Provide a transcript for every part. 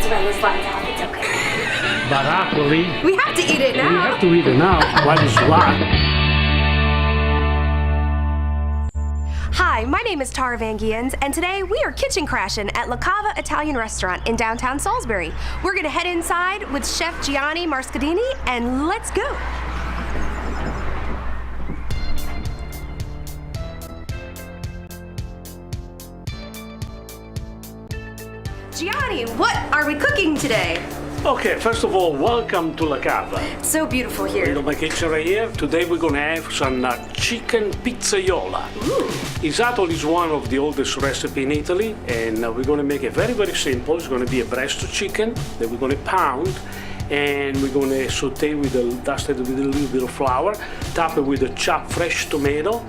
mozzarella slides out. It's okay. But actually, We have to eat it now. we have to eat it now while it's hot. Hi, my name is Tara Van Giens, and today we are kitchen crashing at Cava Italian Restaurant in downtown Salisbury. We're gonna head inside with Chef Gianni Moscardini, and let's go. Gianni, what are we cooking today? Okay, first of all, welcome to La Cava. So beautiful You here. know my kitchen right here. Today we're gonna have some Chicken Pizzaiola. It's actually one of the oldest recipes in Italy, and we're gonna make it very, very simple. It's gonna be a breast chicken that we're gonna pound, and we're gonna saute dusted with a little bit of flour, top it with a chopped fresh tomato,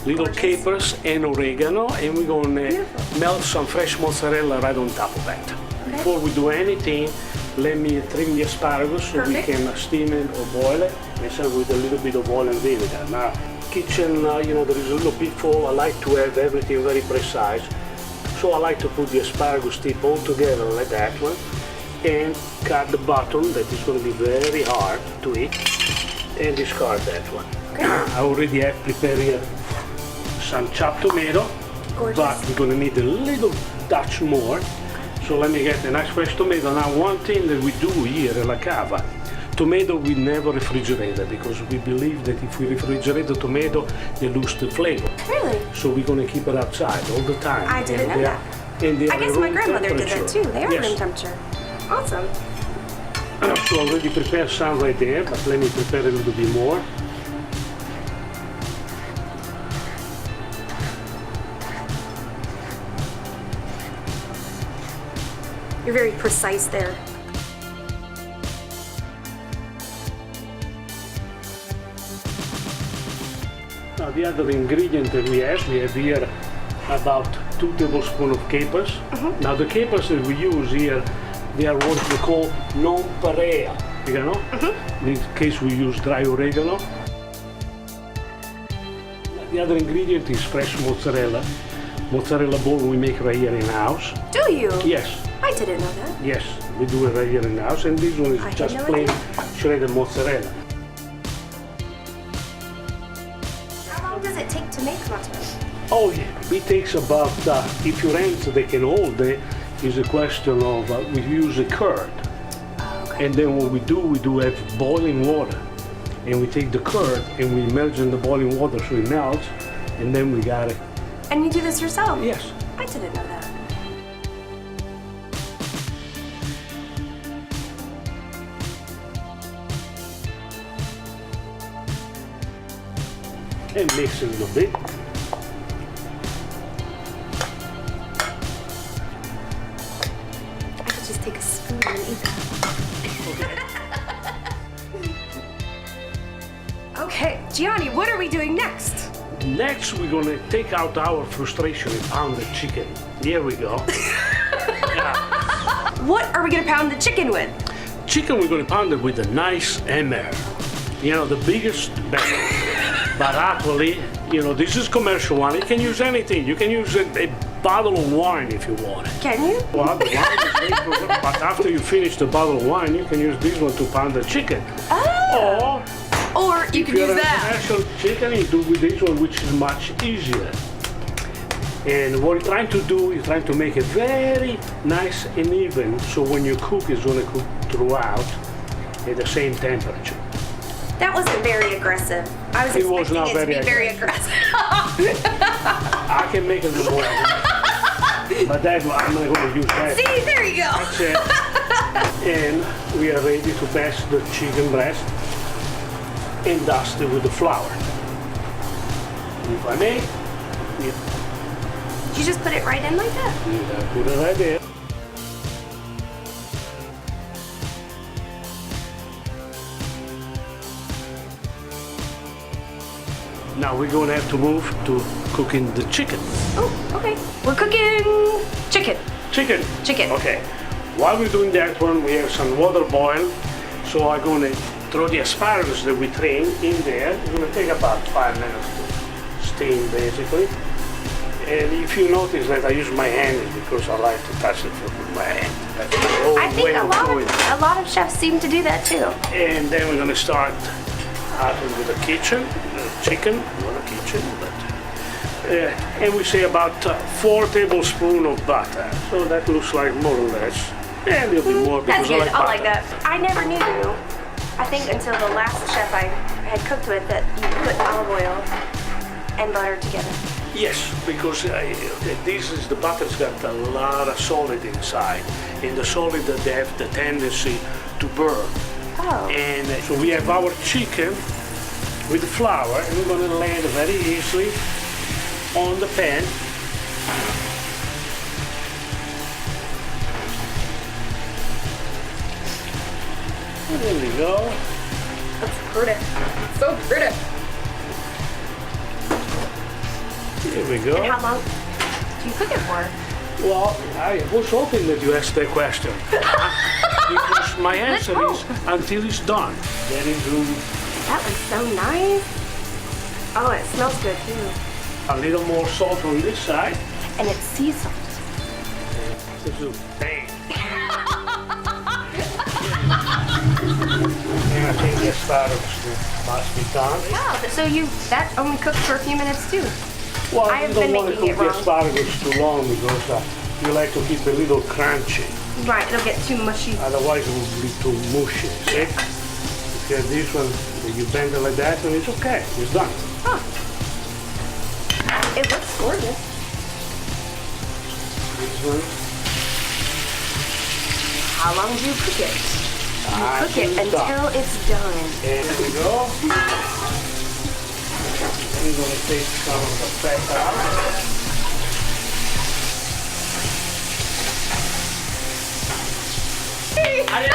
little capers and oregano, and we're gonna melt some fresh mozzarella right on top of that. Before we do anything, let me trim the asparagus so we can steam it or boil it, and serve with a little bit of oil and vinegar. Now, kitchen, there is a little pitfall. I like to have everything very precise, so I like to put the asparagus tip all together like that one, and cut the bottom that is going to be very hard to eat, and discard that one. I already have prepared here some chopped tomato, but we're going to need a little touch more. So let me get a nice fresh tomato. Now, one thing that we do here at La Cava, tomato we never refrigerate it because we believe that if we refrigerate the tomato, they lose the flavor. Really? So we're going to keep it outside all the time. I didn't know that. I guess my grandmother did that too. They are room temperature. Awesome. So I already prepared some right there, but let me prepare a little bit more. You're very precise there. Now the other ingredient that we have here about 2 tablespoons of capers. Now the capers that we use here, they are what we call non-parea, In this case we use dry oregano. The other ingredient is fresh mozzarella. Mozzarella ball we make right here in house. Do you? Yes. I didn't know that. Yes, we do it right here in the house, and this one is just plain shredded mozzarella. How long does it take to make mozzarella? Oh, yeah. It takes about, if your hands they can hold it, is a question of, we use a curd. And then what we do have boiling water. And we take the curd and we immerse in the boiling water so it melts, and then we got it. And you do this yourself? Yes. I didn't know that. And mix a little bit. I could just take a spoon and eat that. Okay, Gianni, what are we doing next? Next, we're gonna take out our frustration and pound the chicken. Here we go. What are we gonna pound the chicken with? Chicken, we're gonna pound it with a nice hammer. The biggest, the better. But actually, this is commercial one. You can use anything. You can use a bottle of wine if you want it. Can you? Well, the wine is made for, but after you finish the bottle of wine, you can use this one to pound the chicken. Oh. Or you can use that. If you're a commercial chicken, you do with this one, which is much easier. And what you're trying to do is trying to make it very nice and even, so when you cook, it's going to cook throughout at the same temperature. That wasn't very aggressive. I was expecting it to be very aggressive. I can make it a little more aggressive. But I'm not going to use that. See, there you go. That's it. And we are ready to pass the chicken breast and dust it with the flour. If I may, You just put it right in like that? put it right there. Now we're going to have to move to cooking the chicken. Oh, okay. We're cooking chicken. Chicken? Chicken. Okay. While we're doing that one, we have some water boil. So I'm going to throw the asparagus that we trimmed in there. It's going to take about 5 minutes to steam, basically. And if you notice that I use my hand because I like to touch it with my hand. That's my old I think way of doing it. a lot of chefs seem to do that too. And then we're gonna start out with the chicken, not a kitchen, but and we say about 4 tablespoons of butter. So that looks like more or less, and a little bit more That's because good. I I like butter. that. I never knew. I think until the last chef I had cooked with that you put olive oil and butter together. Yes, because the butter's got a lot of solid inside, and the solid that they have the tendency to burn. Oh. And so we have our chicken with the flour, and we're going to land very easily on the pan. And there we go. That's pretty. So pretty. Here we go. And how long do you cook it for? Well, I was hoping that you asked that question. Because my answer is until it's done. Then it's That looks so nice. Oh, it smells good too. a little more salt on this side. And it's sea salt. This is bang. And I think the asparagus must be done. Wow, so that only cooked for a few minutes too. Well, I you have don't been want to making cook it the wrong. asparagus too long because you like to keep it a little crunchy. Right, it'll get too mushy. Otherwise it will be too mushy, see? Because this one, you bend it like that and it's okay, it's done. Huh. It looks gorgeous. This one, How long do you cook it? You cook it it's until done. it's done. And there we go. Then we're going to take some of the fat out.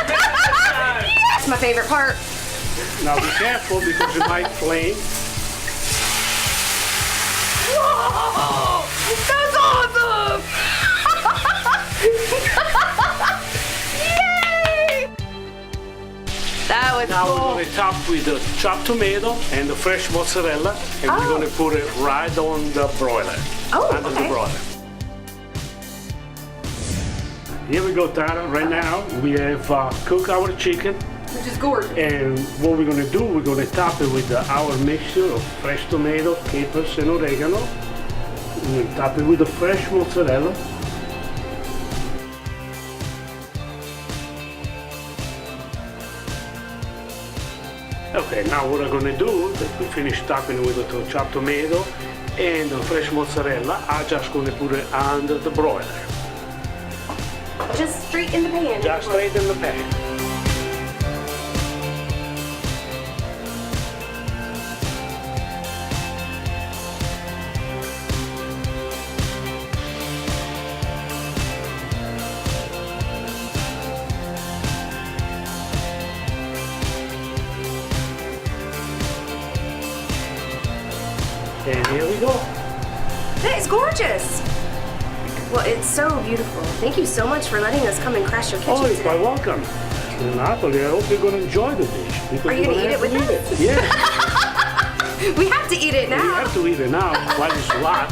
That's my favorite part. Now be careful because it might flame. Whoa! That's awesome! Yay! That was Now cool. we're going to top with the chopped tomato and the fresh mozzarella, and we're going to put it right on the broiler. Oh, under okay. the broiler. Here we go, Tara. Right now we have cooked our chicken, Which is gorgeous. and what we're going to do, we're going to top it with our mixture of fresh tomato, capers, and oregano. We're going to top it with the fresh mozzarella. Okay, now what I'm going to do, we finish topping with the chopped tomato and the fresh mozzarella. I'm just going to put it under the broiler. Just straight in the pan. Just straight in the pan. And here we go. That is gorgeous. Well, it's so beautiful. Thank you so much for letting us come and crash your kitchen Oh, you're today. quite welcome. And Natalie, I hope you're going to enjoy the dish. Because Are you you're gonna eat have it with to us? Yeah, We have to eat it we now. have to eat it now while it's hot.